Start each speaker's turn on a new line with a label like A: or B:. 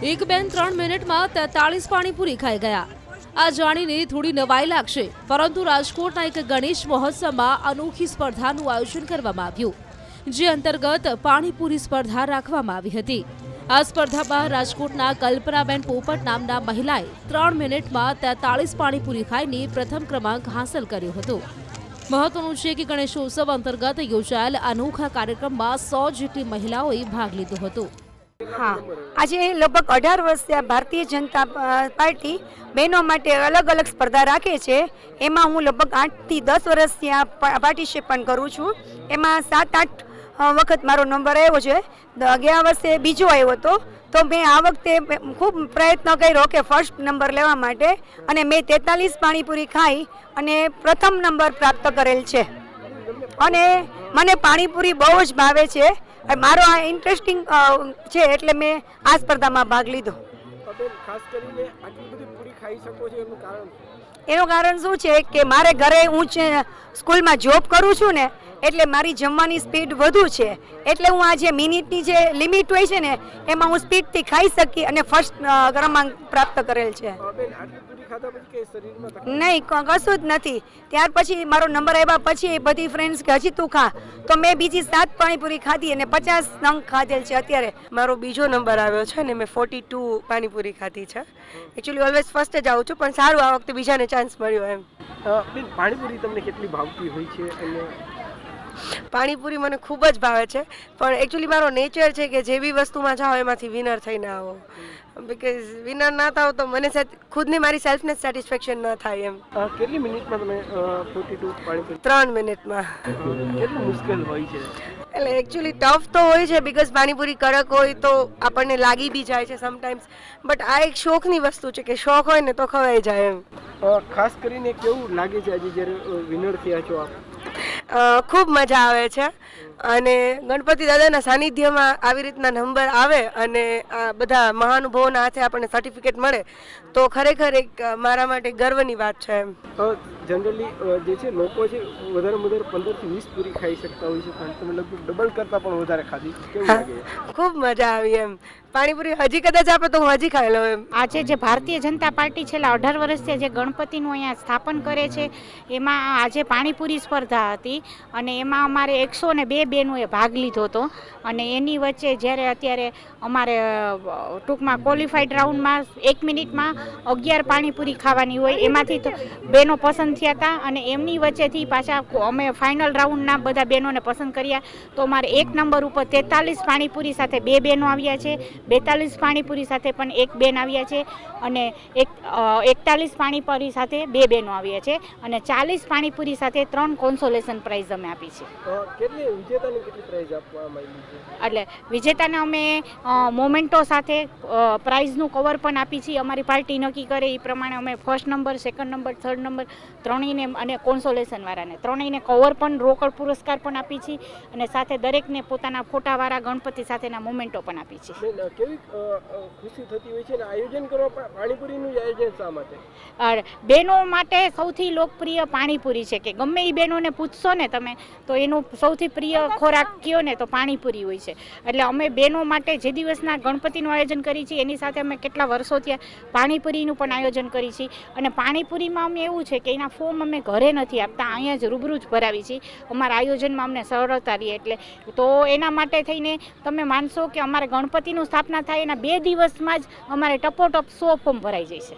A: એક બેન 3 મિનિટમાં 43 પાણીપુરી ખાઈ ગયા। આ જાણીને થોડી નવાઈ લાગશે, પરંતુ રાજકોટના એક ગણેશ મહોત્સવમાં અનોખી સ્પર્ધાનું આયોજન કરવામાં આવ્યું, જે અંતર્ગત પાણીપુરી સ્પર્ધા રાખવામાં આવી હતી। આ સ્પર્ધામાં રાજકોટના કલ્પનાબેન પોપટ નામના મહિલાએ 3 મિનિટમાં 43 પાણીપુરી ખાઈને પ્રથમ ક્રમાંક હાંસલ કર્યો હતો। મહત્વનું છે કે ગણેશોત્સવ અંતર્ગત યોજાયેલ અનોખા કાર્યક્રમમાં 100 જેટલી મહિલાઓએ ભાગ લીધો હતો।
B: हाँ, आज लगभग 18 वर्षीय भारतीय जनता पार्टी बहनों माटे अलग अलग स्पर्धा राखे छे। एमां हूँ लगभग 8 થી 10 वर्षीय पार्टिसिपेट करूँ छूँ। एमां 7-8 वखत मारो नंबर आव्यो छे। ગયા વર્ષે બીજો આવ્યો હતો, તો મેં આ વખતે ખૂબ પ્રયત્ન કર્યો કે ફર્સ્ટ નંબર લેવા માટે, અને મેં 43 પાણીપુરી ખાઈ અને પ્રથમ નંબર પ્રાપ્ત કરેલ છે। અને મને પાણીપુરી બહુ જ ભાવે છે। મારો આ ઇન્ટરેસ્ટિંગ છે એટલે મેં આ સ્પર્ધામાં ભાગ લીધો। એનું કારણ શું છે કે મારે ઘરે હું સ્કૂલમાં જોબ કરું છું ને, એટલે મારી જમવાની સ્પીડ વધુ છે, એટલે હું આ જે મિનિટની જે લિમિટ હોય છે ને એમાં હું સ્પીડથી ખાઈ શકી અને ફર્સ્ટ ક્રમાંક પ્રાપ્ત કરેલ છે। નહીં, કશું જ નથી। ત્યાર પછી મારો નંબર આવ્યા પછી બધી ફ્રેન્ડ્સ કે હજી તું ખા, તો મેં બીજી 7 પાણીપુરી ખાધી અને 50 નંગ ખાધેલ છે। અત્યારે
C: મારો બીજો નંબર આવ્યો છે ને મેં 42 પાણીપુરી ખાધી છે। એકચ્યુઅલી ઓલવેઝ ફર્સ્ટ જ આવું છું, પણ સારું આ વખતે બીજાને ચાન્સ મળ્યો એમ।
D: પાણીપુરી તમને કેટલી ભાવતી હોય છે? અને
C: પાણીપુરી મને ખૂબ જ ભાવે છે, પણ એકચ્યુઅલી મારો નેચર છે કે જે બી વસ્તુમાં જાઓ એમાંથી વિનર થઈને આવો, બિકોઝ વિનર ના થાવ તો મને ખુદને મારી સેલ્ફને સેટિસ્ફેક્શન ન થાય એમ।
D: કેટલી મિનિટમાં તમે 42 પાણીપુરી?
C: 3 મિનિટમાં।
D: કેટલું મુશ્કેલ હોય છે?
C: એટલે એકચ્યુઅલી ટફ તો હોય છે, બિકોઝ પાણીપુરી કડક હોય તો આપણને લાગી બી જાય છે સમટાઈમ્સ, બટ આ એક શોખની વસ્તુ છે કે શોખ હોય ને તો ખવાઈ જાય એમ।
D: ખાસ કરીને કેવું લાગે છે આજે જ્યારે વિનર થયા છો આપ?
C: ખૂબ મજા આવે છે, અને ગણપતિ દાદાના સાનિધ્યમાં આવી રીતના નંબર આવે અને આ બધા મહાનુભાવોના હાથે આપણને સર્ટિફિકેટ મળે તો ખરેખર એક મારા માટે ગર્વની વાત છે એમ।
D: જનરલી જે છે લોકો છે વધારે 15 થી 20 પૂરી ખાઈ શકતા હોય છે, પણ તમે લગભગ ડબલ કરતાં પણ વધારે ખાધી, કેવું લાગે?
C: ખૂબ મજા આવી એમ। પાણીપુરી હજી કદાચ આપે તો હું હજી ખાઈ લઉં એમ।
E: આજે જે ભારતીય જનતા પાર્ટી છેલ્લા 18 વર્ષથી જે ગણપતિનું અહીંયા સ્થાપન કરે છે, એમાં આજે પાણીપુરી સ્પર્ધા હતી, અને એમાં અમારે 102 બહેનોએ ભાગ લીધો હતો। અને એની વચ્ચે જ્યારે અત્યારે અમારે ટૂંકમાં ક્વોલિફાઈડ રાઉન્ડમાં 1 મિનિટમાં 11 પાણીપુરી ખાવાની હોય, એમાંથી તો બહેનો પસંદ થયા હતા, અને એમની વચ્ચેથી પાછા અમે ફાઇનલ રાઉન્ડના બધા બહેનોને પસંદ કર્યા, તો અમારે 1 નંબર ઉપર 43 પાણીપુરી સાથે 2 બહેનો આવ્યા છે, 42 પાણીપુરી સાથે પણ 1 બેન આવ્યા છે, અને 41 પાણીપુરી સાથે 2 બહેનો આવ્યા છે, અને 40 પાણીપુરી સાથે 3 કોન્સોલેશન પ્રાઇઝ અમે આપી છે।
D: વિજેતાને કેટલી પ્રાઇઝ આપવામાં આવી છે?
E: એટલે વિજેતાને અમે મોમેન્ટો સાથે પ્રાઇઝનું કવર પણ આપી છીએ। અમારી પાર્ટી નક્કી કરે એ પ્રમાણે અમે first number, second number, third number ત્રણેયને અને કોન્સોલેશનવાળાને ત્રણેયને કવર પણ, રોકડ પુરસ્કાર પણ આપી છીએ, અને સાથે દરેકને પોતાના ફોટાવાળા ગણપતિ સાથેના મોમેન્ટો પણ આપી છીએ।
D: કેવી ખુશી થતી હોય છે ને આયોજન કરવા પાણીપુરીનું આયોજન શા માટે?
E: બહેનો માટે સૌથી લોકપ્રિય પાણીપુરી છે, કે ગમે એ બહેનોને પૂછશો ને તમે તો એનું સૌથી પ્રિય ખોરાક કયો ને તો પાણીપુરી હોય છે। એટલે અમે બહેનો માટે જે દિવસના ગણપતિનું આયોજન કરી છીએ એની સાથે અમે કેટલા વર્ષો થયા પાણીપુરીનું પણ આયોજન કરી છીએ, અને પાણીપુરીમાં અમે એવું છે કે એના ફોર્મ અમે ઘરે નથી આપતા, અહીંયા જ રૂબરૂ જ ભરાવી છીએ, અમારા આયોજનમાં અમને સરળતા રહે એટલે। તો એના માટે થઈને તમે માનશો કે અમારે ગણપતિનું સ્થાપના થાય એના 2 દિવસમાં જ અમારે ટપોટપ 100 ફોર્મ ભરાઈ જાય છે।